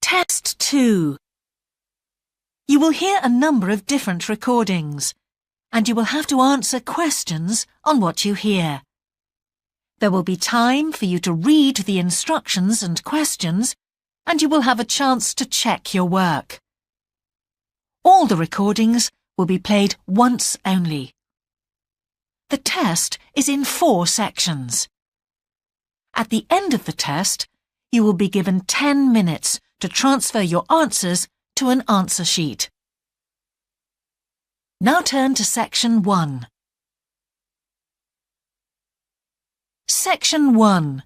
Test 2. You will hear a number of different recordings, and you will have to answer questions on what you hear. There will be time for you to read the instructions and questions, and you will have a chance to check your work. All the recordings will be played once only. The test is in 4 sections. At the end of the test, you will be given 10 minutes to transfer your answers to an answer sheet. Now turn to Section 1. Section 1.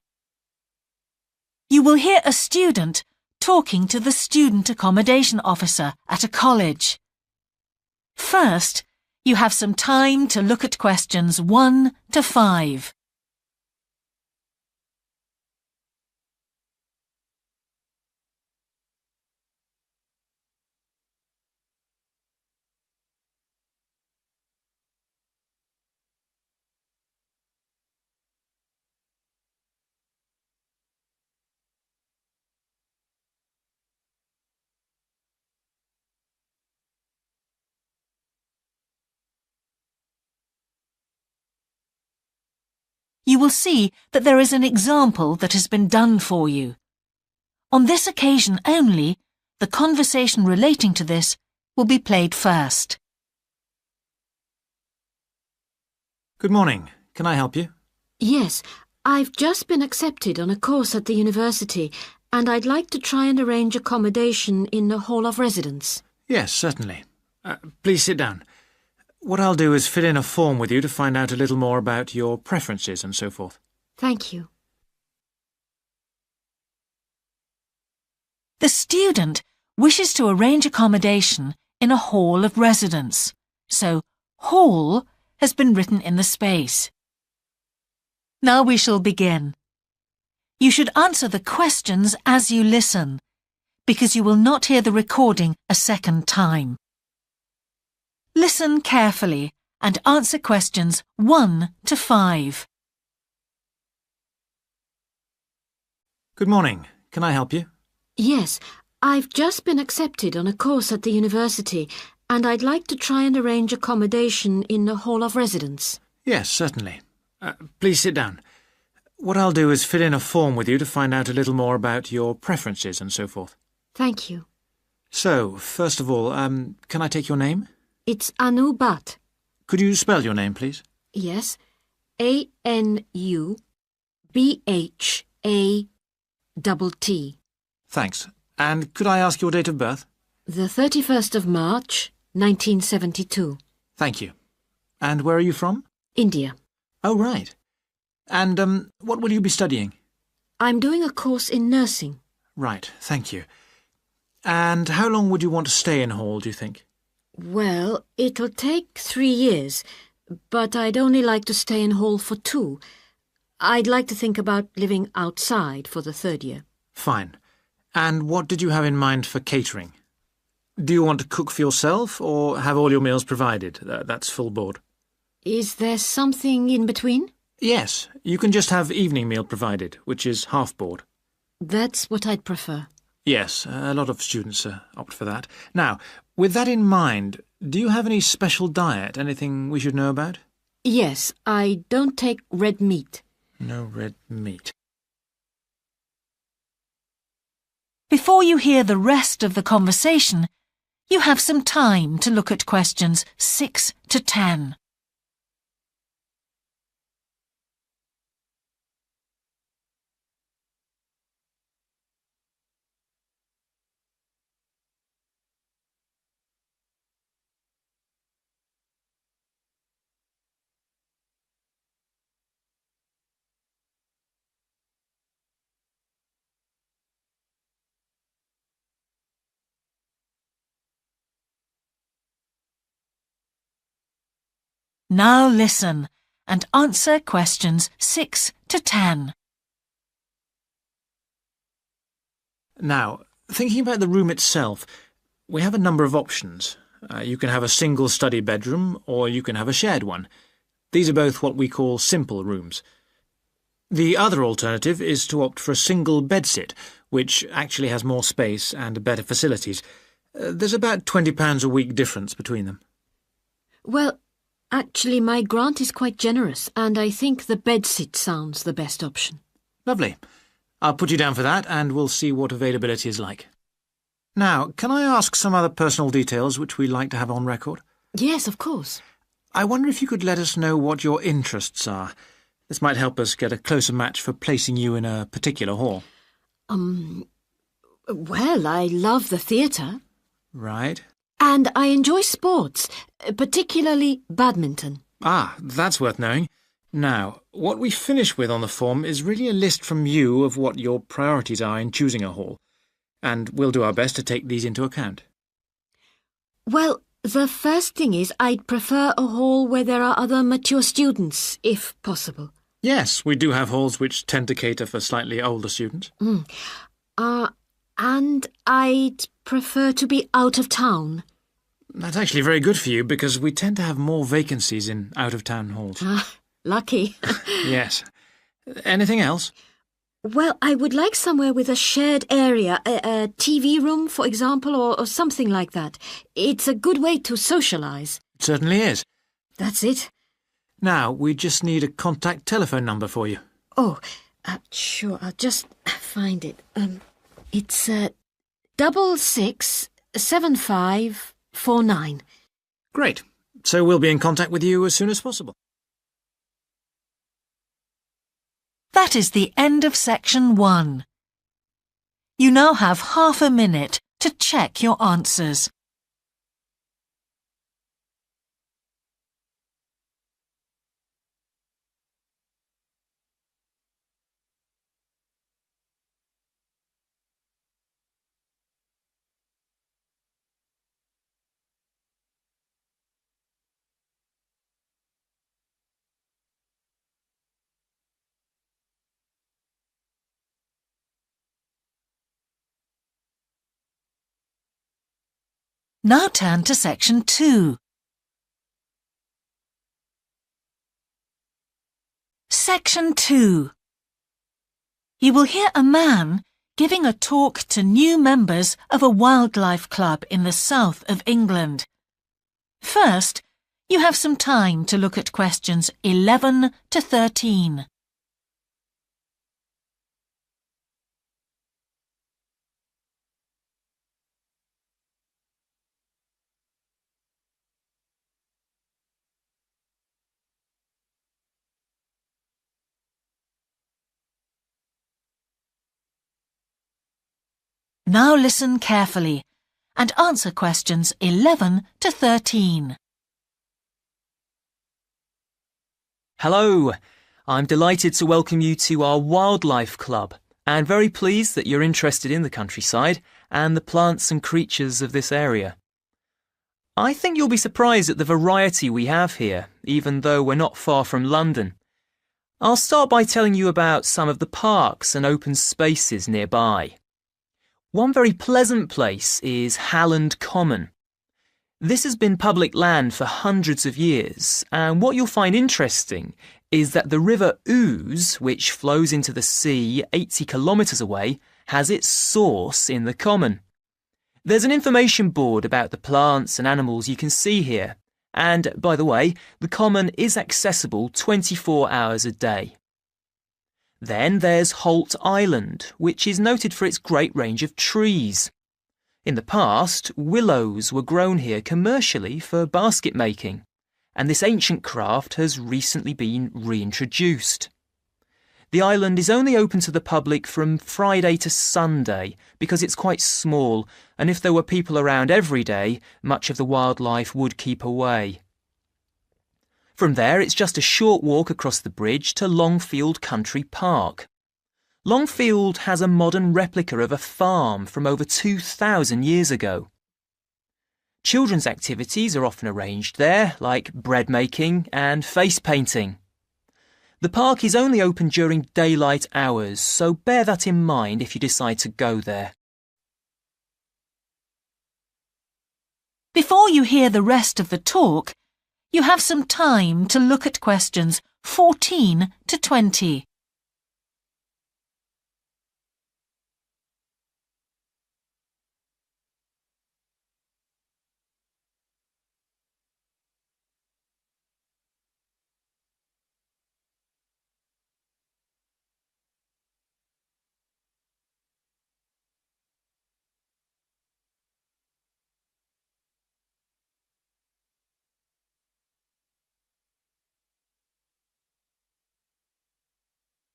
You will hear a student talking to the student accommodation officer at a college. First, you have some time to look at questions 1 to 5. You will see that there is an example that has been done for you. On this occasion only, the conversation relating to this will be played first. Good morning. Can I help you? Yes, I've just been accepted on a course at the university, and I'd like to try and arrange accommodation in the hall of residence. Yes, certainly. Please sit down. What I'll do is fill in a form with you to find out a little more about your preferences and so forth. Thank you. The student wishes to arrange accommodation in a hall of residence, so hall has been written in the space. Now we shall begin. You should answer the questions as you listen, because you will not hear the recording a second time. Listen carefully and answer questions 1 to 5. Good morning. Can I help you? Yes, I've just been accepted on a course at the university, and I'd like to try and arrange accommodation in the hall of residence. Yes, certainly. Please sit down. What I'll do is fill in a form with you to find out a little more about your preferences and so forth. Thank you. So, first of all, can I take your name? It's Anu Bhatt. Could you spell your name, please? Yes, ANUBHATT. Thanks. And could I ask your date of birth? The 31st of March, 1972. Thank you. And where are you from? India. Oh, right. And what will you be studying? I'm doing a course in nursing. Right, thank you. And how long would you want to stay in hall, do you think? Well, it'll take 3 years, but I'd only like to stay in hall for 2. I'd like to think about living outside for the 3rd year. Fine. And what did you have in mind for catering? Do you want to cook for yourself or have all your meals provided? That's full board. Is there something in between? Yes, you can just have evening meal provided, which is half board. That's what I'd prefer. Yes, a lot of students opt for that. Now, with that in mind, do you have any special diet, anything we should know about? Yes, I don't take red meat. No red meat. Before you hear the rest of the conversation, you have some time to look at questions 6 to 10. Now listen and answer questions 6 to 10. Now, thinking about the room itself, we have a number of options. You can have a single study bedroom or you can have a shared one. These are both what we call simple rooms. The other alternative is to opt for a single bedsit, which actually has more space and better facilities. There's about £20 a week difference between them. Well, actually my grant is quite generous and I think the bedsit sounds the best option. Lovely. I'll put you down for that and we'll see what availability is like. Now, can I ask some other personal details which we like to have on record? Yes, of course. I wonder if you could let us know what your interests are. This might help us get a closer match for placing you in a particular hall. Well, I love the theatre. Right. And I enjoy sports, particularly badminton. Ah, that's worth knowing. Now, what we finish with on the form is really a list from you of what your priorities are in choosing a hall, and we'll do our best to take these into account. Well, the first thing is I'd prefer a hall where there are other mature students, if possible. Yes, we do have halls which tend to cater for slightly older students. And I'd prefer to be out of town. That's actually very good for you because we tend to have more vacancies in out-of-town halls. Lucky. Yes. Anything else? Well, I would like somewhere with a shared area, a TV room, for example, or something like that. It's a good way to socialise. It certainly is. That's it. Now, we just need a contact telephone number for you. Oh, sure, I'll just find it. It's 667549. Great. So we'll be in contact with you as soon as possible. That is the end of section 1. You now have half a minute to check your answers. Now turn to section 2. Section 2. You will hear a man giving a talk to new members of a wildlife club in the south of England. First, you have some time to look at questions 11 to 13. Now listen carefully and answer questions 11 to 13. Hello, I'm delighted to welcome you to our wildlife club and very pleased that you're interested in the countryside and the plants and creatures of this area. I think you'll be surprised at the variety we have here, even though we're not far from London. I'll start by telling you about some of the parks and open spaces nearby. One very pleasant place is Halland Common. This has been public land for hundreds of years, and what you'll find interesting is that the River Ouse, which flows into the sea 80 kilometres away, has its source in the common. There's an information board about the plants and animals you can see here, and, by the way, the common is accessible 24 hours a day. Then there's Holt Island, which is noted for its great range of trees. In the past, willows were grown here commercially for basket making, and this ancient craft has recently been reintroduced. The island is only open to the public from Friday to Sunday because it's quite small, and if there were people around every day, much of the wildlife would keep away. From there, it's just a short walk across the bridge to Longfield Country Park. Longfield has a modern replica of a farm from over 2,000 years ago. Children's activities are often arranged there, like bread making and face painting. The park is only open during daylight hours, so bear that in mind if you decide to go there. Before you hear the rest of the talk, you have some time to look at questions 14 to 20.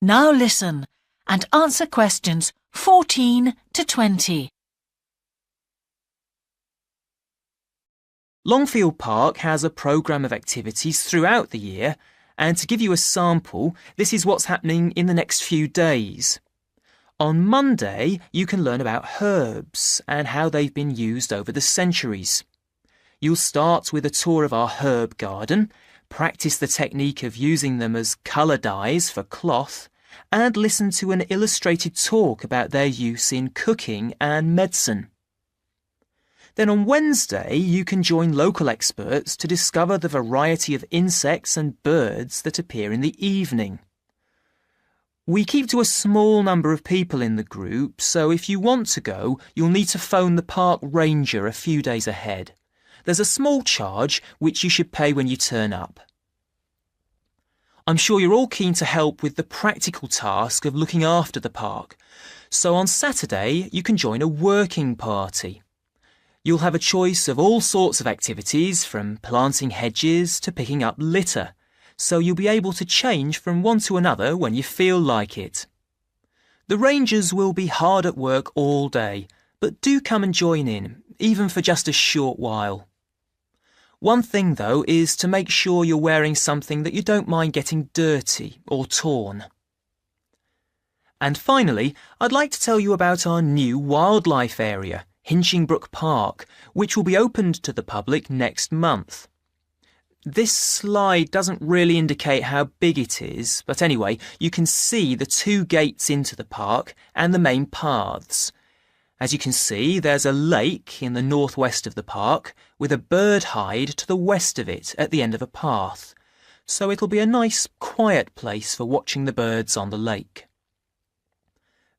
Now listen and answer questions 14 to 20. Longfield Park has a programme of activities throughout the year, and to give you a sample, this is what's happening in the next few days. On Monday, you can learn about herbs and how they've been used over the centuries. You'll start with a tour of our herb garden, practice the technique of using them as colour dyes for cloth, and listen to an illustrated talk about their use in cooking and medicine. Then on Wednesday, you can join local experts to discover the variety of insects and birds that appear in the evening. We keep to a small number of people in the group, so if you want to go, you'll need to phone the park ranger a few days ahead. There's a small charge which you should pay when you turn up. I'm sure you're all keen to help with the practical task of looking after the park, so on Saturday you can join a working party. You'll have a choice of all sorts of activities, from planting hedges to picking up litter, so you'll be able to change from one to another when you feel like it. The rangers will be hard at work all day, but do come and join in, even for just a short while. One thing, though, is to make sure you're wearing something that you don't mind getting dirty or torn. And finally, I'd like to tell you about our new wildlife area, Hinchingbrook Park, which will be opened to the public next month. This slide doesn't really indicate how big it is, but anyway, you can see the 2 gates into the park and the main paths. As you can see, there's a lake in the northwest of the park with a bird hide to the west of it at the end of a path, so it'll be a nice, quiet place for watching the birds on the lake.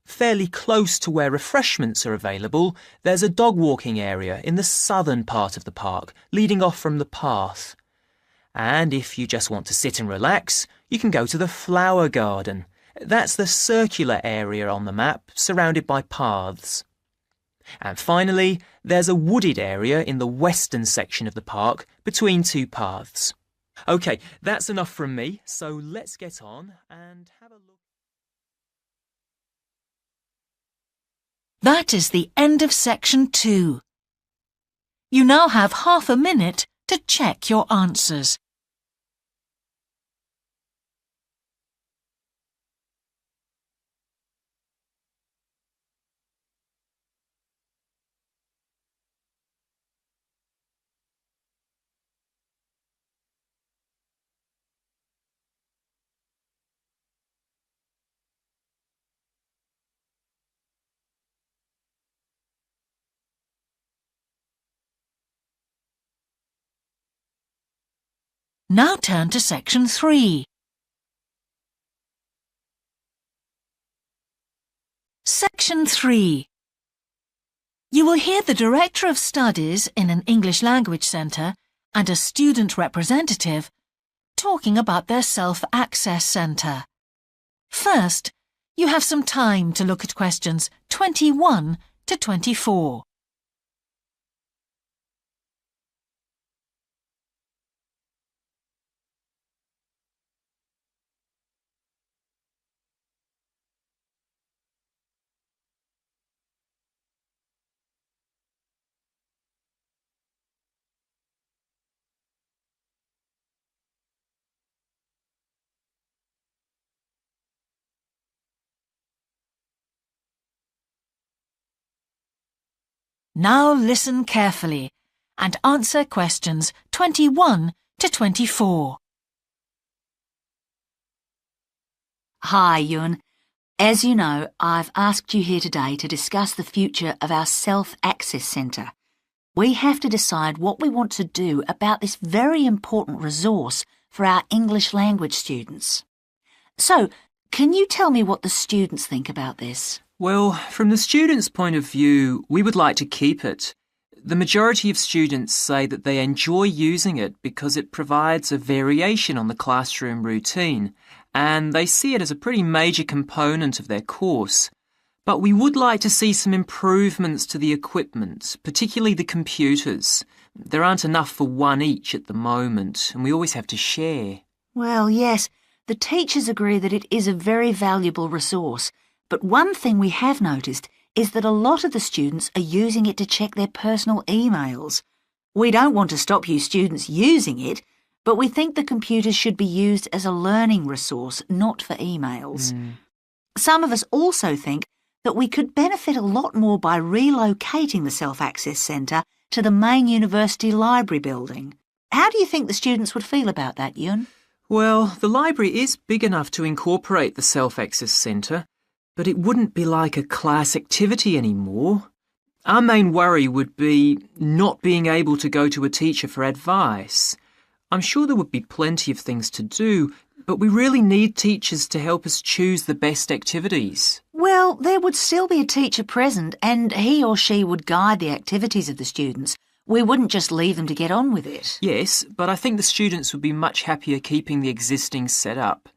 Fairly close to where refreshments are available, there's a dog walking area in the southern part of the park, leading off from the path. And if you just want to sit and relax, you can go to the flower garden. That's the circular area on the map, surrounded by paths. And finally, there's a wooded area in the western section of the park, between 2 paths. OK, that's enough from me, so let's get on and have a look. That is the end of section 2. You now have half a minute to check your answers. Now turn to section 3. Section 3. You will hear the Director of Studies in an English Language Centre and a student representative talking about their self-access centre. First, you have some time to look at questions 21 to 24. Now listen carefully and answer questions 21 to 24. Hi, Ewan. As you know, I've asked you here today to discuss the future of our self-access centre. We have to decide what we want to do about this very important resource for our English language students. So, can you tell me what the students think about this? Well, from the students' point of view, we would like to keep it. The majority of students say that they enjoy using it because it provides a variation on the classroom routine, and they see it as a pretty major component of their course. But we would like to see some improvements to the equipment, particularly the computers. There aren't enough for one each at the moment, and we always have to share. Well, yes, The teachers agree that it is a very valuable resource, but one thing we have noticed is that a lot of the students are using it to check their personal emails. We don't want to stop you students using it, but we think the computers should be used as a learning resource, not for emails. Some of us also think that we could benefit a lot more by relocating the Self-Access Centre to the main university library building. How do you think the students would feel about that, Yun? Well, the library is big enough to incorporate the Self-Access Centre, but it wouldn't be like a class activity anymore. Our main worry would be not being able to go to a teacher for advice. I'm sure there would be plenty of things to do, but we really need teachers to help us choose the best activities. Well, there would still be a teacher present and he or she would guide the activities of the students. We wouldn't just leave them to get on with it. Yes, but I think the students would be much happier keeping the existing setup.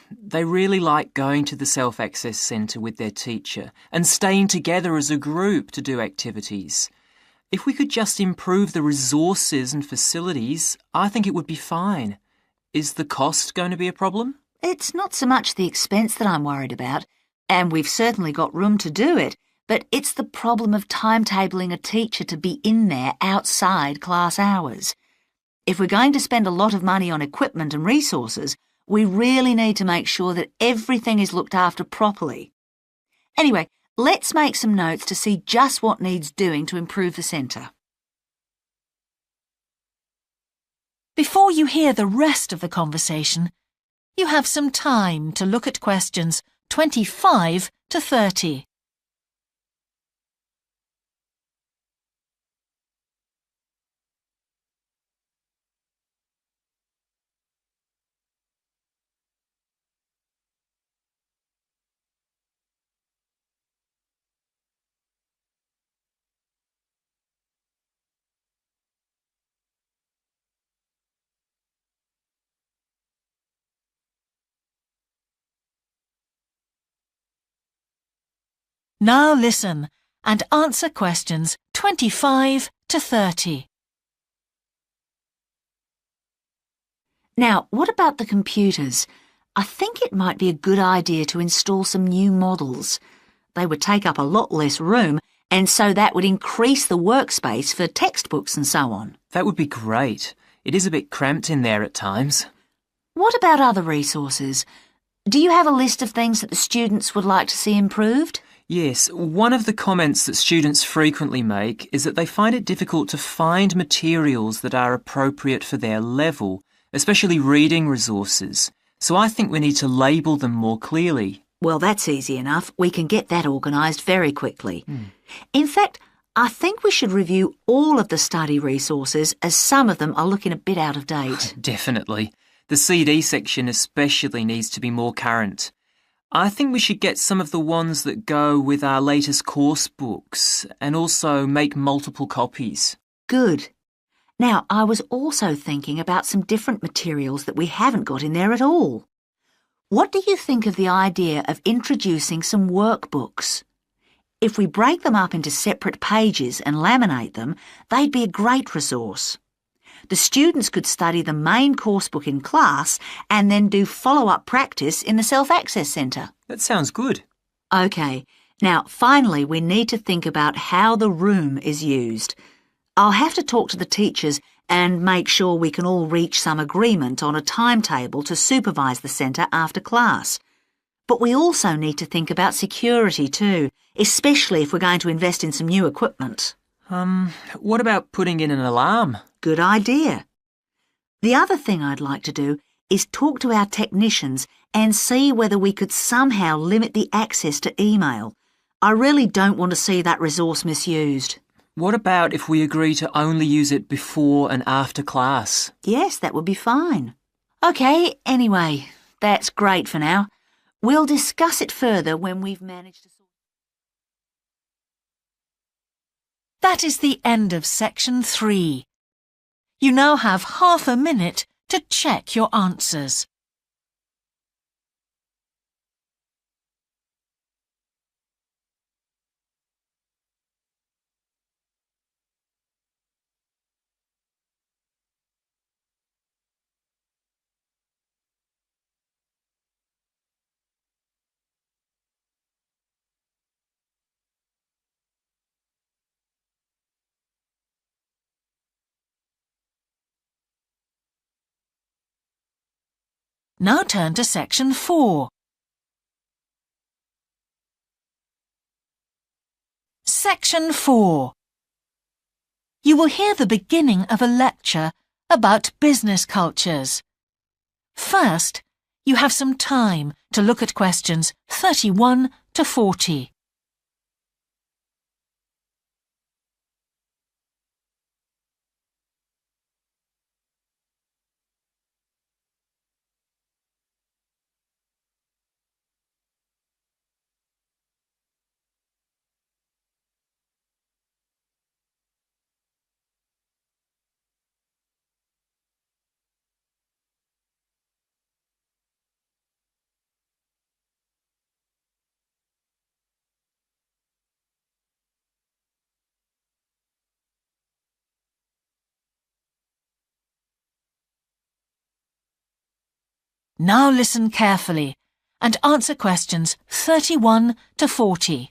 They really like going to the Self-Access Centre with their teacher and staying together as a group to do activities. If we could just improve the resources and facilities, I think it would be fine. Is the cost going to be a problem? It's not so much the expense that I'm worried about, and we've certainly got room to do it, but it's the problem of timetabling a teacher to be in there outside class hours. If we're going to spend a lot of money on equipment and resources, we really need to make sure that everything is looked after properly. Anyway, let's make some notes to see just what needs doing to improve the centre. Before you hear the rest of the conversation, you have some time to look at questions 25 to 30. Now listen and answer questions 25 to 30. Now, what about the computers? I think it might be a good idea to install some new models. They would take up a lot less room, and so that would increase the workspace for textbooks and so on. That would be great. It is a bit cramped in there at times. What about other resources? Do you have a list of things that the students would like to see improved? Yes, one of the comments that students frequently make is that they find it difficult to find materials that are appropriate for their level, especially reading resources. So I think we need to label them more clearly. Well, that's easy enough. We can get that organised very quickly. In fact, I think we should review all of the study resources as some of them are looking a bit out of date. Definitely. The CD section especially needs to be more current. I think we should get some of the ones that go with our latest course books and also make multiple copies. Good. Now, I was also thinking about some different materials that we haven't got in there at all. What do you think of the idea of introducing some workbooks? If we break them up into separate pages and laminate them, they'd be a great resource. The students could study the main course book in class and then do follow-up practice in the Self-Access Centre. That sounds good. OK, now finally we need to think about how the room is used. I'll have to talk to the teachers and make sure we can all reach some agreement on a timetable to supervise the centre after class. But we also need to think about security too, especially if we're going to invest in some new equipment. What about putting in an alarm? Good idea. The other thing I'd like to do is talk to our technicians and see whether we could somehow limit the access to email. I really don't want to see that resource misused. What about if we agree to only use it before and after class? Yes, that would be fine. OK, anyway, that's great for now. We'll discuss it further when we've managed to sort. That is the end of section 3. You now have half a minute to check your answers. Now turn to Section 4. Section 4. You will hear the beginning of a lecture about business cultures. First, you have some time to look at questions 31 to 40. Now listen carefully and answer questions 31 to 40.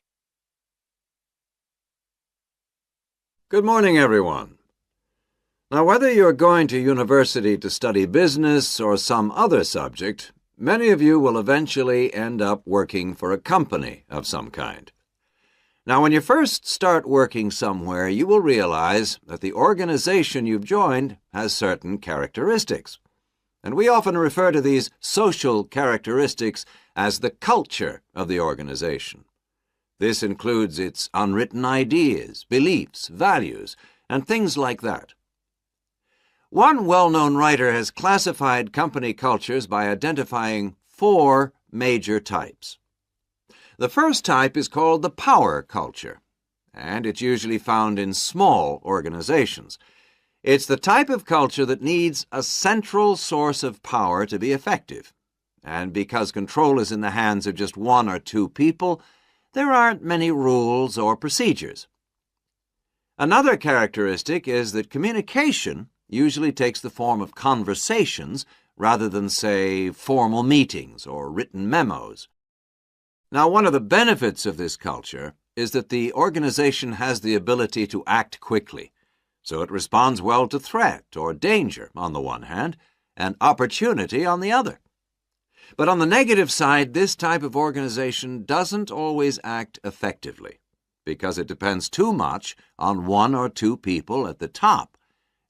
Good morning, everyone. Now, whether you're going to university to study business or some other subject, many of you will eventually end up working for a company of some kind. Now, when you first start working somewhere, you will realize that the organization you've joined has certain characteristics. And we often refer to these social characteristics as the culture of the organization. This includes its unwritten ideas, beliefs, values, and things like that. One well-known writer has classified company cultures by identifying 4 major types. The first type is called the power culture, and it's usually found in small organizations. It's the type of culture that needs a central source of power to be effective. And because control is in the hands of just 1 or 2 people, there aren't many rules or procedures. Another characteristic is that communication usually takes the form of conversations rather than, say, formal meetings or written memos. Now, one of the benefits of this culture is that the organization has the ability to act quickly. So it responds well to threat or danger on the one hand, and opportunity on the other. But on the negative side, this type of organization doesn't always act effectively, because it depends too much on 1 or 2 people at the top,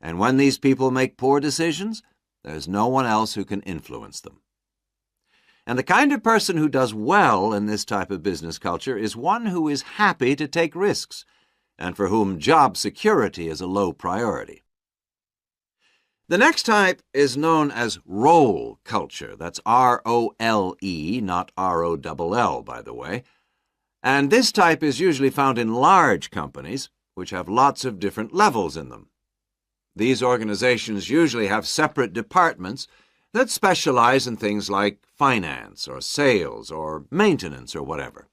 and when these people make poor decisions, there's no one else who can influence them. And the kind of person who does well in this type of business culture is one who is happy to take risks, and for whom job security is a low priority. The next type is known as role culture. That's R-O-L-E, not R-O-L-L, by the way. And this type is usually found in large companies, which have lots of different levels in them. These organizations usually have separate departments that specialize in things like finance or sales or maintenance or whatever.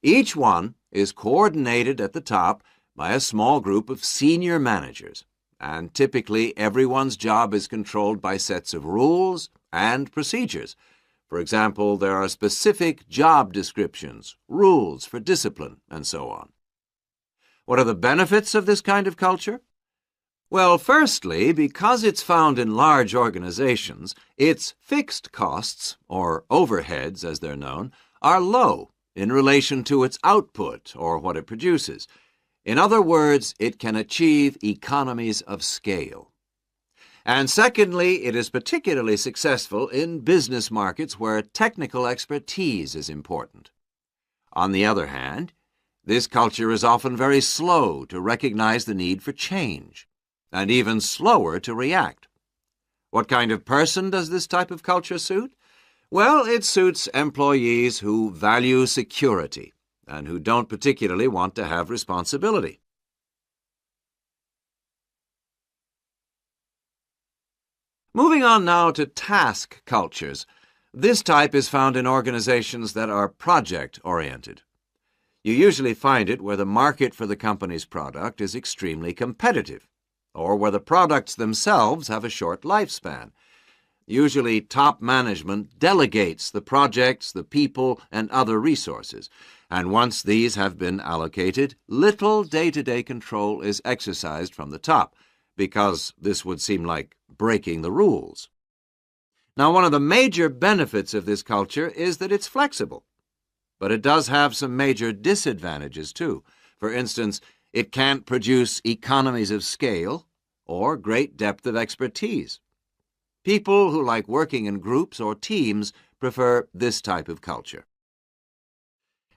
Each one is coordinated at the top by a small group of senior managers, and typically everyone's job is controlled by sets of rules and procedures. For example, there are specific job descriptions, rules for discipline, and so on. What are the benefits of this kind of culture? Well, firstly, because it's found in large organizations, its fixed costs, or overheads as they're known, are low in relation to its output or what it produces. In other words, it can achieve economies of scale. And secondly, it is particularly successful in business markets where technical expertise is important. On the other hand, this culture is often very slow to recognize the need for change, and even slower to react. What kind of person does this type of culture suit? Well, it suits employees who value security and who don't particularly want to have responsibility. Moving on now to task cultures. This type is found in organizations that are project-oriented. You usually find it where the market for the company's product is extremely competitive, or where the products themselves have a short lifespan. Usually, top management delegates the projects, the people, and other resources, and once these have been allocated, little day-to-day control is exercised from the top, because this would seem like breaking the rules. Now, one of the major benefits of this culture is that it's flexible. But it does have some major disadvantages, too. For instance, it can't produce economies of scale or great depth of expertise. People who like working in groups or teams prefer this type of culture.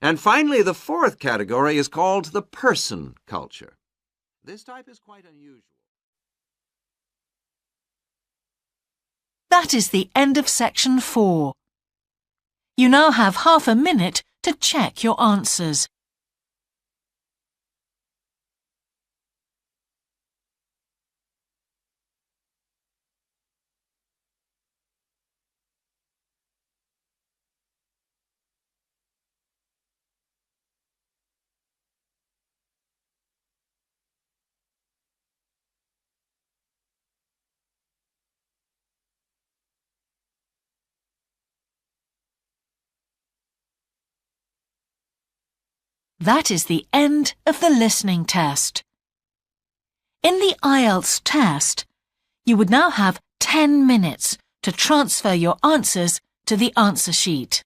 And finally, the fourth category is called the person culture. This type is quite unusual. That is the end of section 4. You now have half a minute to check your answers. That is the end of the listening test. In the IELTS test, you would now have 10 minutes to transfer your answers to the answer sheet.